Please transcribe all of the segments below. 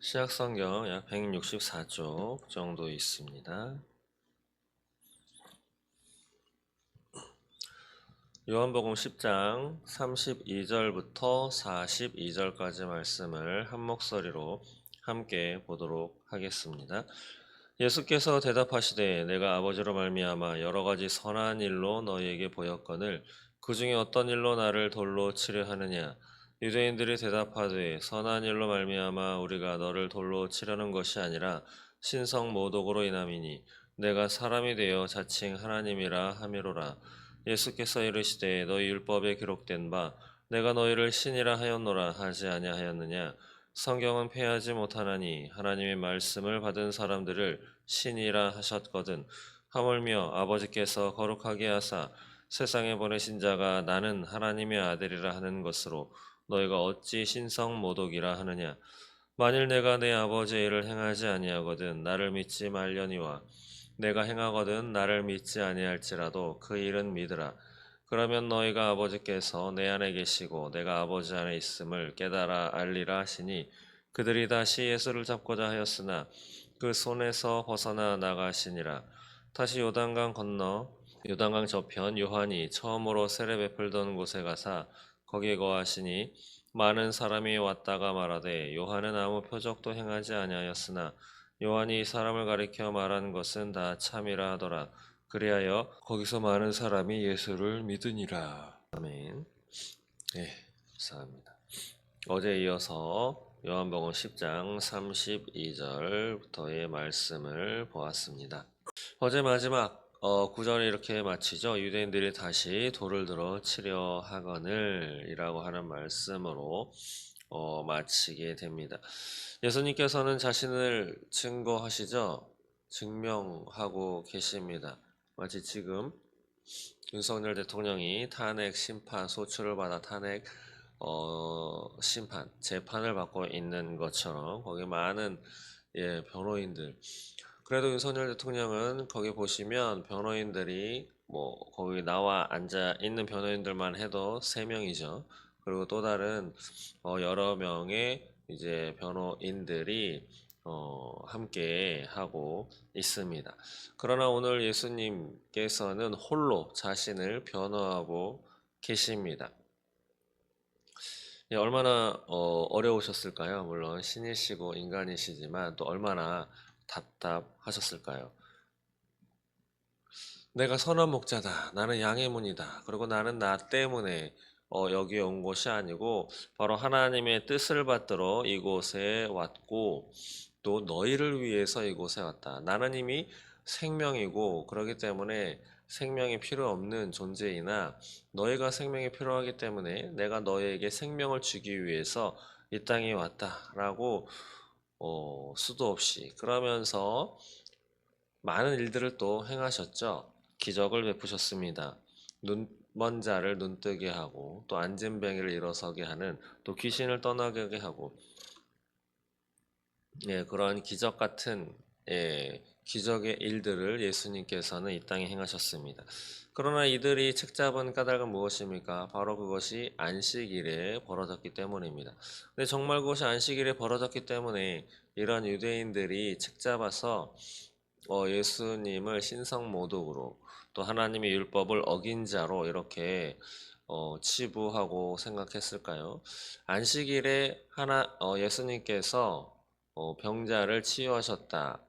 신약성경 약 164쪽 정도 있습니다. 요한복음 10장 32절부터 42절까지 말씀을 한 목소리로 함께 보도록 하겠습니다. 예수께서 대답하시되 내가 아버지로 말미암아 여러 가지 선한 일로 너희에게 보였거늘 그 중에 어떤 일로 나를 돌로 치려 하느냐. 유대인들이 대답하되 선한 일로 말미암아 우리가 너를 돌로 치려는 것이 아니라 신성 모독으로 인함이니 내가 사람이 되어 자칭 하나님이라 하미로라. 예수께서 이르시되 너희 율법에 기록된 바 내가 너희를 신이라 하였노라 하지 아니하였느냐. 성경은 패하지 못하나니 하나님의 말씀을 받은 사람들을 신이라 하셨거든. 하물며 아버지께서 거룩하게 하사 세상에 보내신 자가 나는 하나님의 아들이라 하는 것으로 너희가 어찌 신성 모독이라 하느냐. 만일 내가 내 아버지의 일을 행하지 아니하거든 나를 믿지 말려니와 내가 행하거든 나를 믿지 아니할지라도 그 일은 믿으라. 그러면 너희가 아버지께서 내 안에 계시고 내가 아버지 안에 있음을 깨달아 알리라 하시니 그들이 다시 예수를 잡고자 하였으나 그 손에서 벗어나 나가시니라. 다시 요단강 건너 요단강 저편 요한이 처음으로 세례 베풀던 곳에 가사 거기에 거하시니 많은 사람이 왔다가 말하되 요한은 아무 표적도 행하지 아니하였으나 요한이 사람을 가리켜 말한 것은 다 참이라 하더라. 그리하여 거기서 많은 사람이 예수를 믿으니라. 아멘. 네, 감사합니다. 어제 이어서 요한복음 10장 32절부터의 말씀을 보았습니다. 어제 마지막 구절을 이렇게 마치죠. 유대인들이 다시 돌을 들어 치려 하거늘 이라고 하는 말씀으로 마치게 됩니다. 예수님께서는 자신을 증거하시죠. 증명하고 계십니다. 마치 지금 윤석열 대통령이 탄핵 심판 소추를 받아 탄핵 심판 재판을 받고 있는 것처럼 거기 많은 변호인들. 그래도 윤석열 대통령은 거기 보시면 변호인들이 뭐 거기 나와 앉아 있는 변호인들만 해도 3명이죠. 그리고 또 다른 여러 명의 이제 변호인들이 함께 하고 있습니다. 그러나 오늘 예수님께서는 홀로 자신을 변호하고 계십니다. 얼마나 어려우셨을까요? 물론 신이시고 인간이시지만 또 얼마나 답답하셨을까요? 내가 선한 목자다. 나는 양의 문이다. 그리고 나는 나 때문에 여기에 온 것이 아니고 바로 하나님의 뜻을 받들어 이곳에 왔고 또 너희를 위해서 이곳에 왔다. 나는 이미 생명이고 그렇기 때문에 생명이 필요 없는 존재이나 너희가 생명이 필요하기 때문에 내가 너희에게 생명을 주기 위해서 이 땅에 왔다라고 수도 없이 그러면서 많은 일들을 또 행하셨죠. 기적을 베푸셨습니다. 눈먼 자를 눈뜨게 하고 또 앉은 뱅이를 일어서게 하는 또 귀신을 떠나게 하고 그러한 기적 같은 기적의 일들을 예수님께서는 이 땅에 행하셨습니다. 그러나 이들이 책잡은 까닭은 무엇입니까? 바로 그것이 안식일에 벌어졌기 때문입니다. 근데 정말 그것이 안식일에 벌어졌기 때문에 이런 유대인들이 책잡아서 예수님을 신성모독으로 또 하나님의 율법을 어긴 자로 이렇게 치부하고 생각했을까요? 안식일에 예수님께서 병자를 치유하셨다.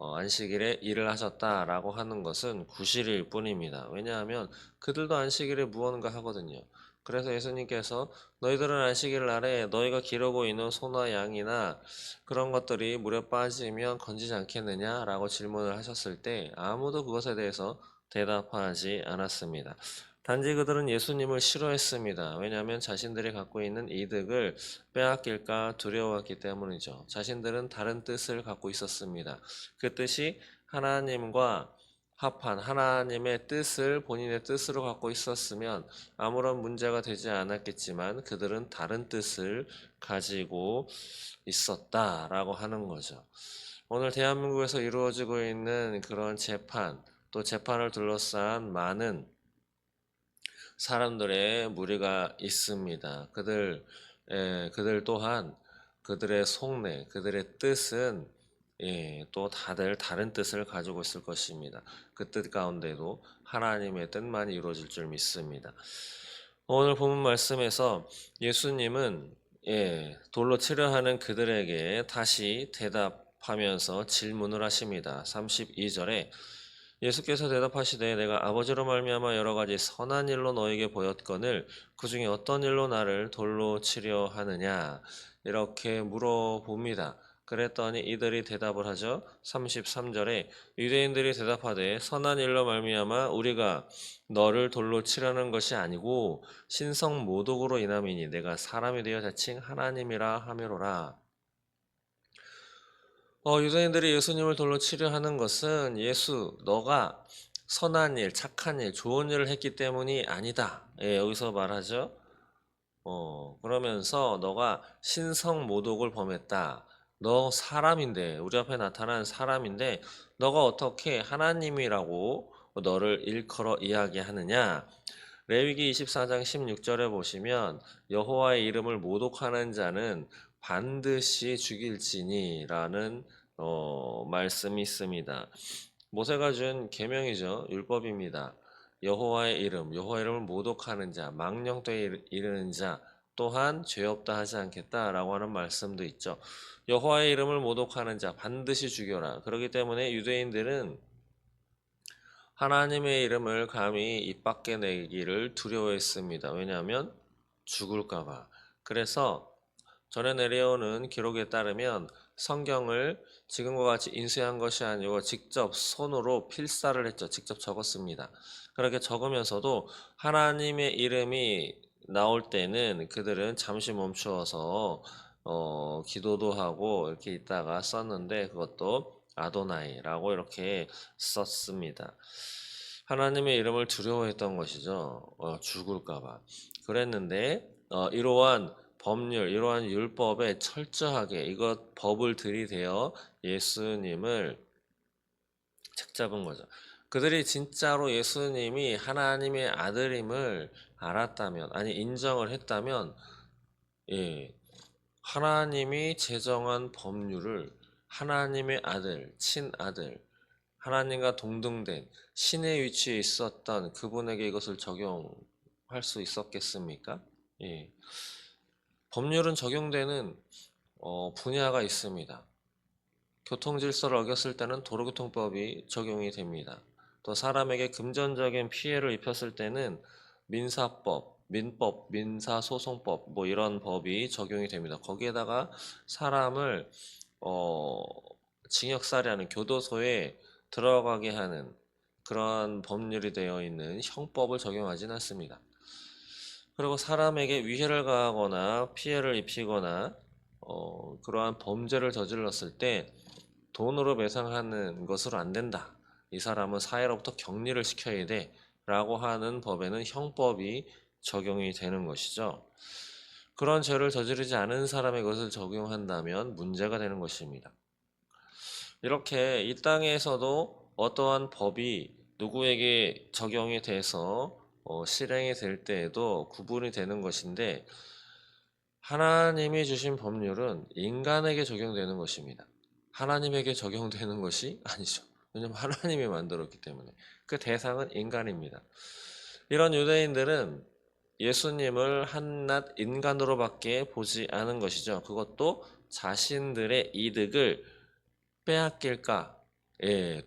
안식일에 일을 하셨다라고 하는 것은 구실일 뿐입니다. 왜냐하면 그들도 안식일에 무언가 하거든요. 그래서 예수님께서 너희들은 안식일 날에 너희가 기르고 있는 소나 양이나 그런 것들이 물에 빠지면 건지지 않겠느냐라고 질문을 하셨을 때 아무도 그것에 대해서 대답하지 않았습니다. 단지 그들은 예수님을 싫어했습니다. 왜냐하면 자신들이 갖고 있는 이득을 빼앗길까 두려워했기 때문이죠. 자신들은 다른 뜻을 갖고 있었습니다. 그 뜻이 하나님과 합한 하나님의 뜻을 본인의 뜻으로 갖고 있었으면 아무런 문제가 되지 않았겠지만 그들은 다른 뜻을 가지고 있었다라고 하는 거죠. 오늘 대한민국에서 이루어지고 있는 그런 재판, 또 재판을 둘러싼 많은 사람들의 무리가 있습니다. 그들 또한 그들의 속내, 그들의 뜻은 또 다들 다른 뜻을 가지고 있을 것입니다. 그 뜻 가운데도 하나님의 뜻만이 이루어질 줄 믿습니다. 오늘 본문 말씀에서 예수님은 돌로 치려 하는 그들에게 다시 대답하면서 질문을 하십니다. 32절에 예수께서 대답하시되 내가 아버지로 말미암아 여러 가지 선한 일로 너에게 보였거늘 그 중에 어떤 일로 나를 돌로 치려 하느냐 이렇게 물어봅니다. 그랬더니 이들이 대답을 하죠. 33절에 유대인들이 대답하되 선한 일로 말미암아 우리가 너를 돌로 치려는 것이 아니고 신성 모독으로 인함이니 내가 사람이 되어 자칭 하나님이라 하미로라. 유대인들이 예수님을 돌로 치려 하는 것은 너가 선한 일, 착한 일, 좋은 일을 했기 때문이 아니다. 여기서 말하죠. 그러면서 너가 신성 모독을 범했다. 너 사람인데, 우리 앞에 나타난 사람인데, 너가 어떻게 하나님이라고 너를 일컬어 이야기하느냐? 레위기 24장 16절에 보시면 여호와의 이름을 모독하는 자는 반드시 죽일지니라는 말씀이 있습니다. 모세가 준 계명이죠. 율법입니다. 여호와의 이름을 모독하는 자, 망령되이 이르는 자 또한 죄 없다 하지 않겠다라고 하는 말씀도 있죠. 여호와의 이름을 모독하는 자 반드시 죽여라. 그렇기 때문에 유대인들은 하나님의 이름을 감히 입 밖에 내기를 두려워했습니다. 왜냐하면 죽을까 봐. 그래서 전에 내려오는 기록에 따르면 성경을 지금과 같이 인쇄한 것이 아니고 직접 손으로 필사를 했죠. 직접 적었습니다. 그렇게 적으면서도 하나님의 이름이 나올 때는 그들은 잠시 멈추어서 기도도 하고 이렇게 있다가 썼는데 그것도 아도나이라고 이렇게 썼습니다. 하나님의 이름을 두려워했던 것이죠. 죽을까 봐. 그랬는데 이러한 법률, 이러한 율법에 철저하게 이것 법을 들이대어 예수님을 책잡은 거죠. 그들이 진짜로 예수님이 하나님의 아들임을 알았다면, 아니 인정을 했다면, 하나님이 제정한 법률을 하나님의 아들, 친아들, 하나님과 동등된 신의 위치에 있었던 그분에게 이것을 적용할 수 있었겠습니까? 법률은 적용되는 분야가 있습니다. 교통질서를 어겼을 때는 도로교통법이 적용이 됩니다. 또 사람에게 금전적인 피해를 입혔을 때는 민사법, 민법, 민사소송법 뭐 이런 법이 적용이 됩니다. 거기에다가 사람을 징역살이하는 교도소에 들어가게 하는 그러한 법률이 되어 있는 형법을 적용하지는 않습니다. 그리고 사람에게 위해를 가하거나 피해를 입히거나 그러한 범죄를 저질렀을 때 돈으로 배상하는 것으로 안 된다. 이 사람은 사회로부터 격리를 시켜야 돼 라고 하는 법에는 형법이 적용이 되는 것이죠. 그런 죄를 저지르지 않은 사람의 것을 적용한다면 문제가 되는 것입니다. 이렇게 이 땅에서도 어떠한 법이 누구에게 적용이 돼서 실행이 될 때에도 구분이 되는 것인데 하나님이 주신 법률은 인간에게 적용되는 것입니다. 하나님에게 적용되는 것이 아니죠. 왜냐하면 하나님이 만들었기 때문에 그 대상은 인간입니다. 이런 유대인들은 예수님을 한낱 인간으로밖에 보지 않은 것이죠. 그것도 자신들의 이득을 빼앗길까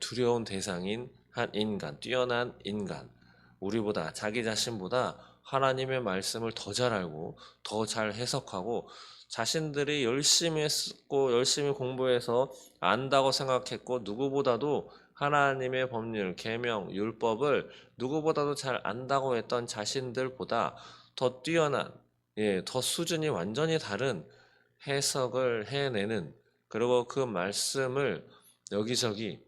두려운 대상인 한 인간, 뛰어난 인간, 우리보다 자기 자신보다 하나님의 말씀을 더 잘 알고 더 잘 해석하고 자신들이 열심히 했고 열심히 공부해서 안다고 생각했고 누구보다도 하나님의 법률, 계명, 율법을 누구보다도 잘 안다고 했던 자신들보다 더 뛰어난, 더 수준이 완전히 다른 해석을 해내는 그리고 그 말씀을 여기저기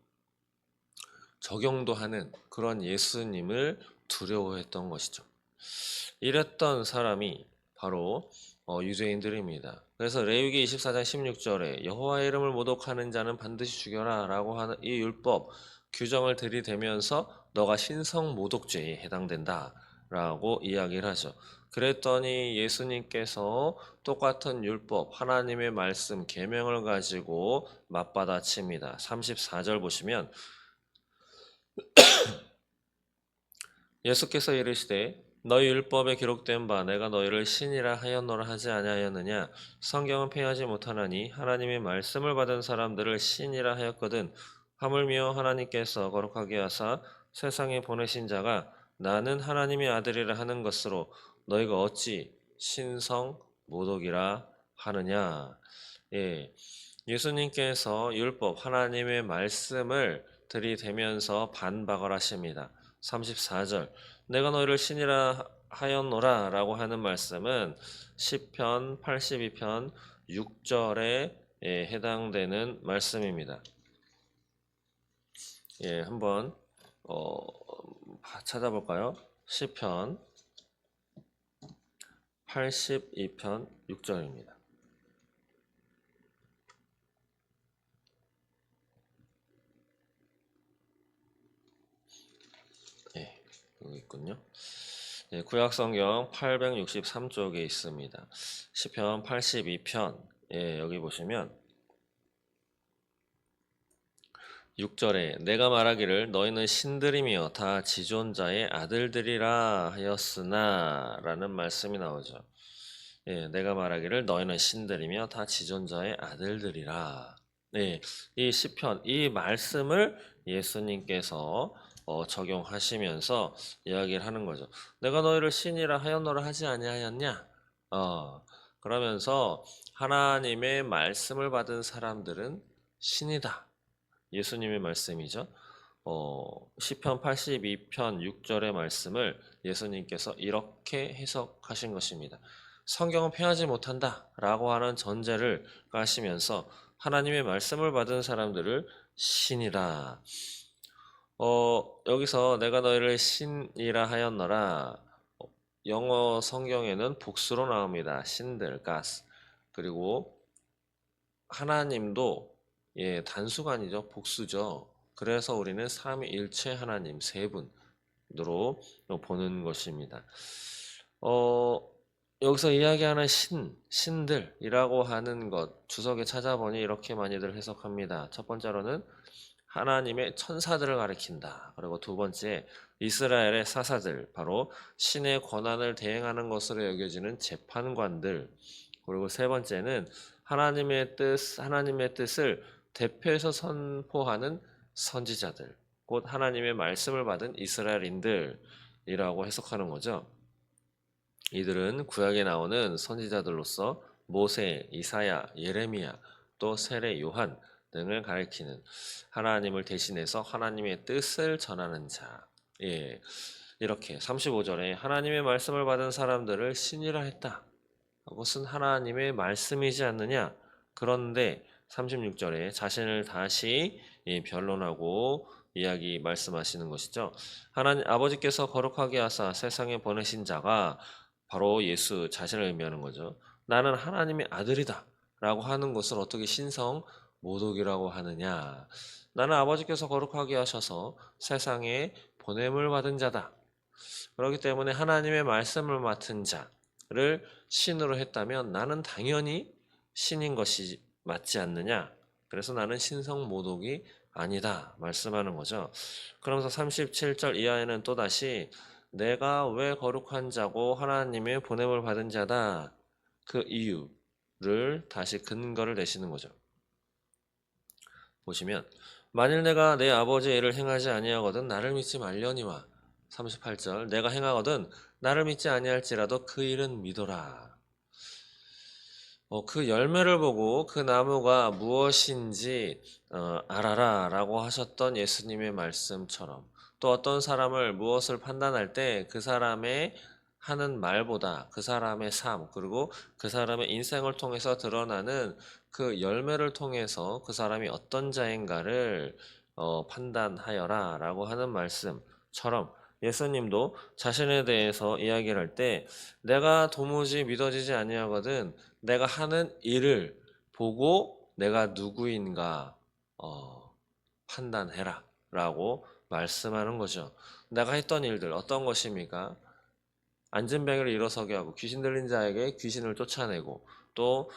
적용도 하는 그런 예수님을 두려워했던 것이죠. 이랬던 사람이 바로 유대인들입니다. 그래서 레위기 24장 16절에 여호와의 이름을 모독하는 자는 반드시 죽여라 라고 하는 이 율법 규정을 들이대면서 너가 신성 모독죄에 해당된다 라고 이야기를 하죠. 그랬더니 예수님께서 똑같은 율법, 하나님의 말씀, 계명을 가지고 맞받아칩니다. 34절 보시면 예수께서 이르시되 너희 율법에 기록된 바 내가 너희를 신이라 하였노라 하지 아니하였느냐. 성경은 폐하지 못하나니 하나님의 말씀을 받은 사람들을 신이라 하였거든. 하물며 하나님께서 거룩하게 하사 세상에 보내신 자가 나는 하나님의 아들이라 하는 것으로 너희가 어찌 신성 모독이라 하느냐. 예, 예수님께서 율법 하나님의 말씀을 들이대면서 반박을 하십니다. 34절 내가 너희를 신이라 하였노라 라고 하는 말씀은 시편 82편 6절에 해당되는 말씀입니다. 예, 한번 찾아볼까요? 시편 82편 6절입니다. 예, 여기 있군요. 예, 구약성경 863쪽에 있습니다. 시편 82편 예, 여기 보시면 6절에 내가 말하기를 너희는 신들이며 다 지존자의 아들들이라 하였으나 라는 말씀이 나오죠. 예, 내가 말하기를 너희는 신들이며 다 지존자의 아들들이라. 네, 이 시편, 이 말씀을 예수님께서 적용하시면서 이야기를 하는 거죠. 내가 너희를 신이라 하였노라 하지 아니하였냐? 그러면서 하나님의 말씀을 받은 사람들은 신이다. 예수님의 말씀이죠. 시편 82편 6절의 말씀을 예수님께서 이렇게 해석하신 것입니다. 성경은 폐하지 못한다 라고 하는 전제를 까시면서 하나님의 말씀을 받은 사람들을 신이라. 여기서 내가 너희를 신이라 하였노라. 영어 성경에는 복수로 나옵니다. 신들, 가스. 그리고 하나님도 예, 단수가 아니죠. 복수죠. 그래서 우리는 삼위일체 하나님 세 분으로 보는 것입니다. 여기서 이야기하는 신들이라고 하는 것 주석에 찾아보니 이렇게 많이들 해석합니다. 첫 번째로는 하나님의 천사들을 가리킨다. 그리고 두 번째 이스라엘의 사사들, 바로 신의 권한을 대행하는 것으로 여겨지는 재판관들. 그리고 세 번째는 하나님의 뜻을 대표해서 선포하는 선지자들, 곧 하나님의 말씀을 받은 이스라엘인들이라고 해석하는 거죠. 이들은 구약에 나오는 선지자들로서 모세, 이사야, 예레미야, 또 세례 요한 등을 가리키는 하나님을 대신해서 하나님의 뜻을 전하는 자. 예, 이렇게 35절에 하나님의 말씀을 받은 사람들을 신이라 했다. 그것은 하나님의 말씀이지 않느냐? 그런데 36절에 자신을 다시 변론하고 이야기 말씀하시는 것이죠. 하나님 아버지께서 거룩하게 하사 세상에 보내신 자가 바로 예수 자신을 의미하는 거죠. 나는 하나님의 아들이다 라고 하는 것을 어떻게 신성 모독이라고 하느냐? 나는 아버지께서 거룩하게 하셔서 세상에 보냄을 받은 자다. 그렇기 때문에 하나님의 말씀을 맡은 자를 신으로 했다면 나는 당연히 신인 것이 맞지 않느냐? 그래서 나는 신성 모독이 아니다 말씀하는 거죠. 그러면서 37절 이하에는 또다시 내가 왜 거룩한 자고 하나님의 보냄을 받은 자다. 그 이유를 다시 근거를 내시는 거죠. 보시면 만일 내가 내 아버지의 일을 행하지 아니하거든 나를 믿지 말려니와 38절 내가 행하거든 나를 믿지 아니할지라도 그 일은 믿어라. 그 열매를 보고 그 나무가 무엇인지 알아라 라고 하셨던 예수님의 말씀처럼 또 어떤 사람을 무엇을 판단할 때 그 사람의 하는 말보다 그 사람의 삶 그리고 그 사람의 인생을 통해서 드러나는 그 열매를 통해서 그 사람이 어떤 자인가를 판단하여라 라고 하는 말씀처럼 예수님도 자신에 대해서 이야기를 할 때 내가 도무지 믿어지지 아니하거든 내가 하는 일을 보고 내가 누구인가 판단해라 라고 말씀하는 거죠. 내가 했던 일들 어떤 것입니까? 앉은 병이를 일어서게 하고 귀신 들린 자에게 귀신을 쫓아내고 또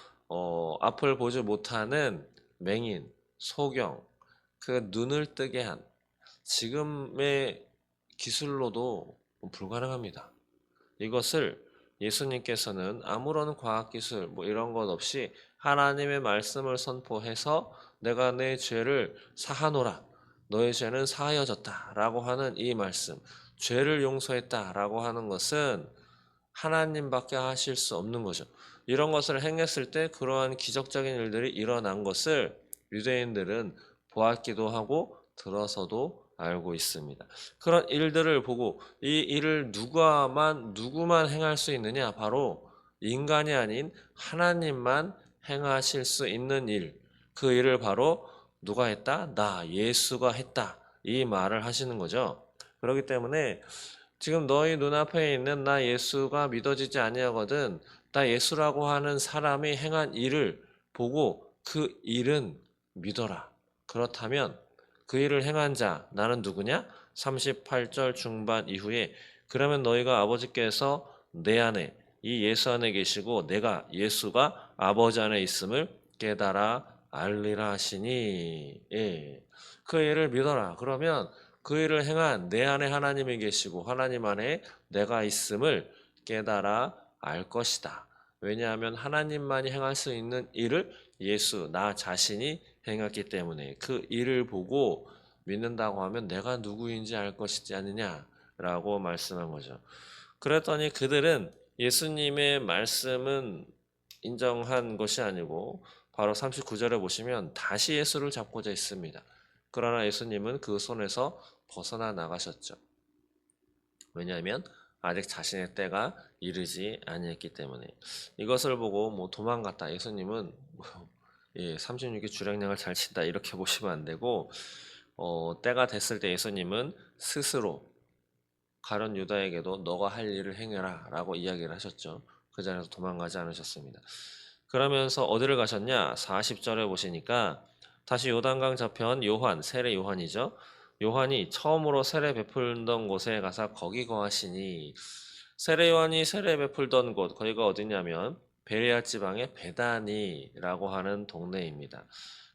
앞을 보지 못하는 맹인, 소경, 그 눈을 뜨게 한 지금의 기술로도 불가능합니다. 이것을 예수님께서는 아무런 과학기술 뭐 이런 것 없이 하나님의 말씀을 선포해서 내가 내 죄를 사하노라. 너의 죄는 사하여졌다. 라고 하는 이 말씀. 죄를 용서했다. 라고 하는 것은 하나님밖에 하실 수 없는 거죠. 이런 것을 행했을 때 그러한 기적적인 일들이 일어난 것을 유대인들은 보았기도 하고 들어서도 알고 있습니다. 그런 일들을 보고 이 일을 누구만 행할 수 있느냐? 바로 인간이 아닌 하나님만 행하실 수 있는 일. 그 일을 바로 누가 했다? 나 예수가 했다. 이 말을 하시는 거죠. 그렇기 때문에 지금 너희 눈앞에 있는 나 예수가 믿어지지 아니하거든. 나 예수라고 하는 사람이 행한 일을 보고 그 일은 믿어라. 그렇다면 그 일을 행한 자 나는 누구냐? 38절 중반 이후에 그러면 너희가 아버지께서 내 안에 이 예수 안에 계시고 내가 예수가 아버지 안에 있음을 깨달아 알리라 하시니 예. 그 일을 믿어라. 그러면 그 일을 행한 내 안에 하나님이 계시고 하나님 안에 내가 있음을 깨달아 알 것이다. 왜냐하면 하나님만이 행할 수 있는 일을 예수, 나 자신이 행했기 때문에 그 일을 보고 믿는다고 하면 내가 누구인지 알 것이지 않느냐라고 말씀한 거죠. 그랬더니 그들은 예수님의 말씀은 인정한 것이 아니고 바로 39절에 보시면 다시 예수를 잡고자 했습니다. 그러나 예수님은 그 손에서 벗어나 나가셨죠. 왜냐하면 아직 자신의 때가 이르지 아니했기 때문에 이것을 보고 뭐 도망갔다. 예수님은 36의 주량량을 잘 친다 이렇게 보시면 안 되고 때가 됐을 때 예수님은 스스로 가룟 유다에게도 너가 할 일을 행해라 라고 이야기를 하셨죠. 그 자리에서 도망가지 않으셨습니다. 그러면서 어디를 가셨냐? 40절에 보시니까 다시 요단강 저편 요한, 세례 요한이죠. 요한이 처음으로 세례 베풀던 곳에 가서 거기 거하시니 세례 요한이 세례 베풀던 곳 거기가 어디냐면 베레아 지방의 베다니라고 하는 동네입니다.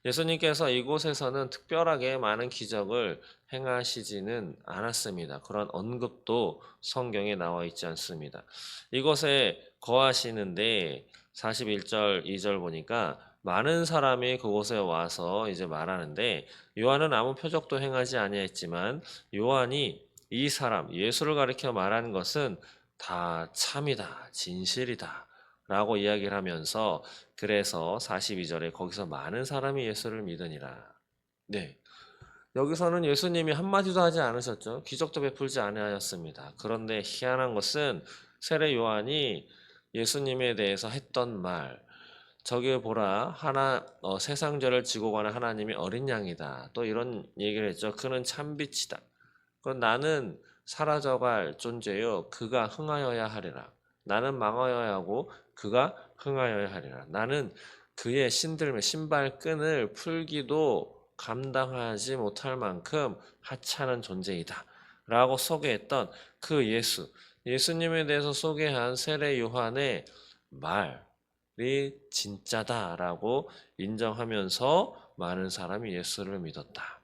예수님께서 이곳에서는 특별하게 많은 기적을 행하시지는 않았습니다. 그런 언급도 성경에 나와 있지 않습니다. 이곳에 거하시는데 41절 2절 보니까 많은 사람이 그곳에 와서 이제 말하는데 요한은 아무 표적도 행하지 아니했지만 요한이 이 사람 예수를 가리켜 말한 것은 다 참이다 진실이다 라고 이야기를 하면서 그래서 42절에 거기서 많은 사람이 예수를 믿으니라. 네. 여기서는 예수님이 한마디도 하지 않으셨죠. 기적도 베풀지 아니하였습니다. 그런데 희한한 것은 세례 요한이 예수님에 대해서 했던 말, 저기 보라 세상죄를 지고 가는 하나님이 어린 양이다. 또 이런 얘기를 했죠. 그는 참빛이다. 그건 나는 사라져갈 존재요. 그가 흥하여야 하리라. 나는 망하여야 하고 그가 흥하여야 하리라. 나는 그의 신들매 신발끈을 풀기도 감당하지 못할 만큼 하찮은 존재이다. 라고 소개했던 그 예수. 예수님에 대해서 소개한 세례 요한의 말이 진짜다라고 인정하면서 많은 사람이 예수를 믿었다.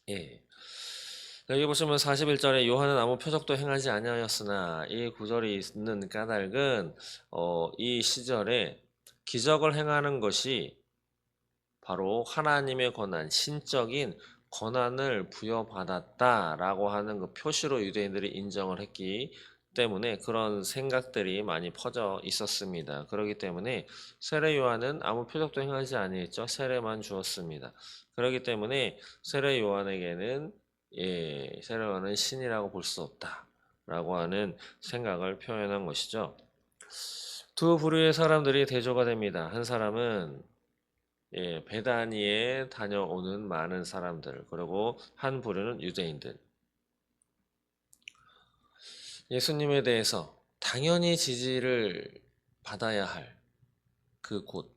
예. 여기 보시면 41절에 요한은 아무 표적도 행하지 아니하였으나 이 구절이 있는 까닭은 이 시절에 기적을 행하는 것이 바로 하나님의 권한, 신적인 권한을 부여받았다라고 하는 그 표시로 유대인들이 인정을 했기 때문에 그런 생각들이 많이 퍼져 있었습니다. 그렇기 때문에 세례 요한은 아무 표적도 행하지 아니했죠. 세례만 주었습니다. 그렇기 때문에 세례 요한에게는 세례 요한은 신이라고 볼 수 없다라고 하는 생각을 표현한 것이죠. 두 부류의 사람들이 대조가 됩니다. 한 사람은 베다니에 다녀오는 많은 사람들, 그리고 한 부류는 유대인들. 예수님에 대해서 당연히 지지를 받아야 할 그 곳.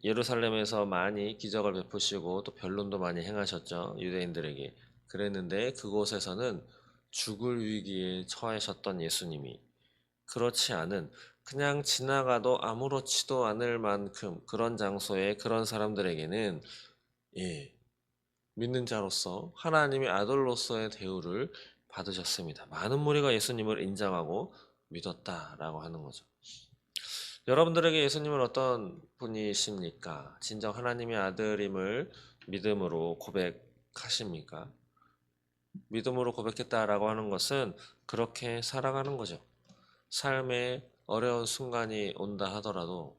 예루살렘에서 많이 기적을 베푸시고 또 변론도 많이 행하셨죠. 유대인들에게. 그랬는데 그곳에서는 죽을 위기에 처하셨던 예수님이 그렇지 않은 그냥 지나가도 아무렇지도 않을 만큼 그런 장소에 그런 사람들에게는 예, 믿는 자로서 하나님의 아들로서의 대우를 받으셨습니다. 많은 무리가 예수님을 인정하고 믿었다라고 하는 거죠. 여러분들에게 예수님은 어떤 분이십니까? 진정 하나님의 아들임을 믿음으로 고백하십니까? 믿음으로 고백했다라고 하는 것은 그렇게 살아가는 거죠. 삶의 어려운 순간이 온다 하더라도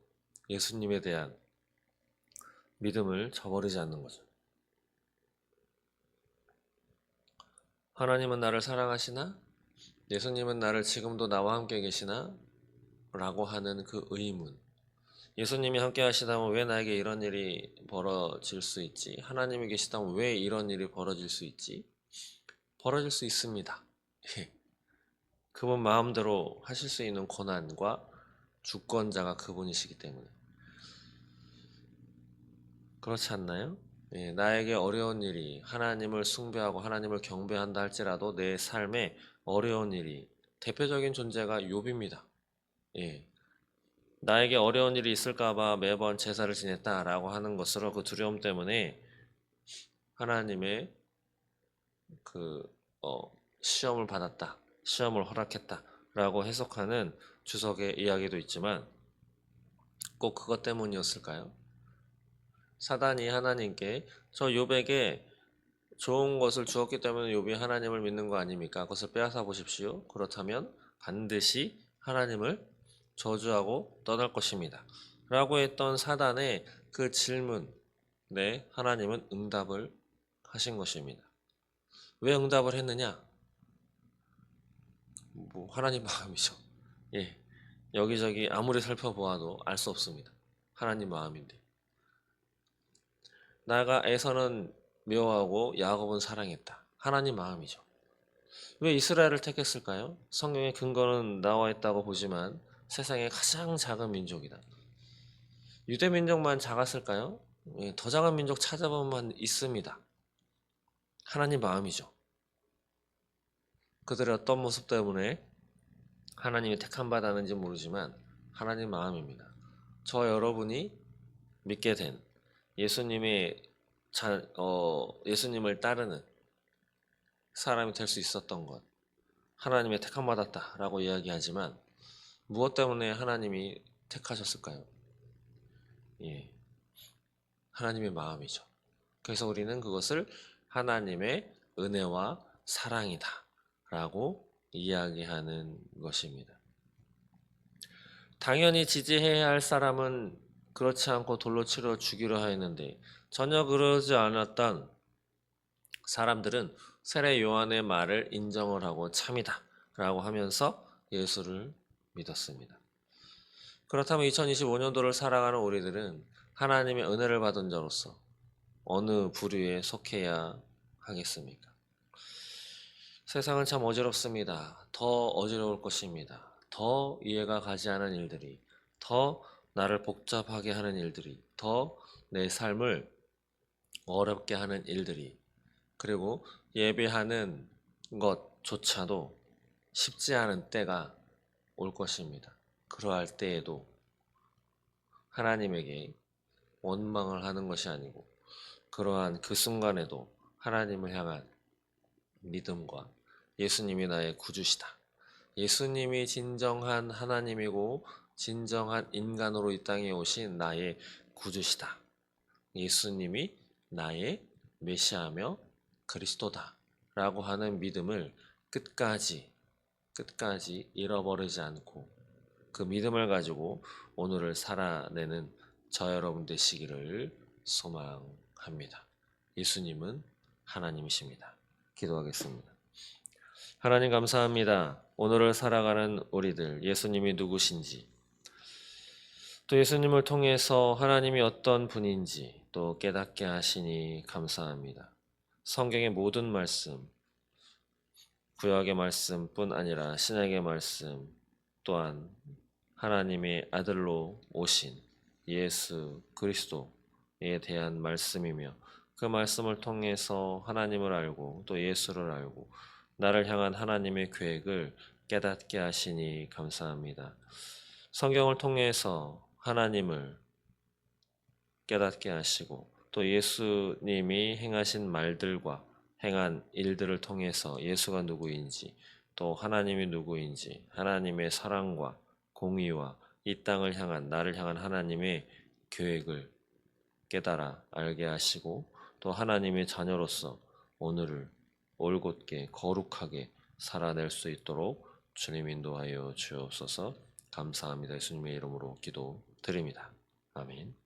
예수님에 대한 믿음을 저버리지 않는 거죠. 하나님은 나를 사랑하시나? 예수님은 나를 지금도 나와 함께 계시나? 라고 하는 그 의문. 예수님이 함께 하시다면 왜 나에게 이런 일이 벌어질 수 있지? 하나님이 계시다면 왜 이런 일이 벌어질 수 있지? 벌어질 수 있습니다. 그분 마음대로 하실 수 있는 권한과 주권자가 그분이시기 때문에. 그렇지 않나요? 예, 나에게 어려운 일이 하나님을 숭배하고 하나님을 경배한다 할지라도 내 삶에 어려운 일이 대표적인 존재가 욥입니다. 예, 나에게 어려운 일이 있을까봐 매번 제사를 지냈다라고 하는 것으로 그 두려움 때문에 하나님의 그 시험을 받았다, 시험을 허락했다라고 해석하는 주석의 이야기도 있지만 꼭 그것 때문이었을까요? 사단이 하나님께 저 욥에게 좋은 것을 주었기 때문에 욥이 하나님을 믿는 거 아닙니까? 그것을 빼앗아 보십시오. 그렇다면 반드시 하나님을 저주하고 떠날 것입니다. 라고 했던 사단의 그 질문에 하나님은 응답을 하신 것입니다. 왜 응답을 했느냐? 뭐 하나님 마음이죠. 예, 여기저기 아무리 살펴보아도 알 수 없습니다. 하나님 마음인데. 나가 에서는 미워하고 야곱은 사랑했다. 하나님 마음이죠. 왜 이스라엘을 택했을까요? 성경의 근거는 나와 있다고 보지만 세상의 가장 작은 민족이다. 유대 민족만 작았을까요? 예, 더 작은 민족 찾아보면 있습니다. 하나님 마음이죠. 그들의 어떤 모습 때문에 하나님이 택함 받았는지 모르지만 하나님 마음입니다. 저 여러분이 믿게 된 예수님의 예수님을 따르는 사람이 될 수 있었던 것, 하나님의 택함 받았다라고 이야기하지만 무엇 때문에 하나님이 택하셨을까요? 예, 하나님의 마음이죠. 그래서 우리는 그것을 하나님의 은혜와 사랑이다 라고 이야기하는 것입니다. 당연히 지지해야 할 사람은 그렇지 않고 돌로 치러 죽이려 하였는데 전혀 그러지 않았던 사람들은 세례 요한의 말을 인정을 하고 참이다 라고 하면서 예수를 믿었습니다. 그렇다면 2025년도를 살아가는 우리들은 하나님의 은혜를 받은 자로서 어느 부류에 속해야 하겠습니까? 세상은 참 어지럽습니다. 더 어지러울 것입니다. 더 이해가 가지 않은 일들이, 더 나를 복잡하게 하는 일들이, 더 내 삶을 어렵게 하는 일들이, 그리고 예배하는 것조차도 쉽지 않은 때가 올 것입니다. 그러할 때에도 하나님에게 원망을 하는 것이 아니고 그러한 그 순간에도 하나님을 향한 믿음과 예수님이 나의 구주시다. 예수님이 진정한 하나님이고 진정한 인간으로 이 땅에 오신 나의 구주시다. 예수님이 나의 메시아며 그리스도다. 라고 하는 믿음을 끝까지 잃어버리지 않고 그 믿음을 가지고 오늘을 살아내는 저 여러분 되시기를 소망합니다. 예수님은 하나님이십니다. 기도하겠습니다. 하나님 감사합니다. 오늘을 살아가는 우리들 예수님이 누구신지 또 예수님을 통해서 하나님이 어떤 분인지 또 깨닫게 하시니 감사합니다. 성경의 모든 말씀, 구약의 말씀뿐 아니라 신약의 말씀 또한 하나님의 아들로 오신 예수 그리스도에 대한 말씀이며 그 말씀을 통해서 하나님을 알고 또 예수를 알고 나를 향한 하나님의 계획을 깨닫게 하시니 감사합니다. 성경을 통해서 하나님을 깨닫게 하시고 또 예수님이 행하신 말들과 행한 일들을 통해서 예수가 누구인지 또 하나님이 누구인지 하나님의 사랑과 공의와 이 땅을 향한 나를 향한 하나님의 계획을 깨달아 알게 하시고 또 하나님의 자녀로서 오늘을 올곧게 거룩하게 살아낼 수 있도록 주님 인도하여 주옵소서. 감사합니다. 예수님의 이름으로 기도드립니다. 아멘.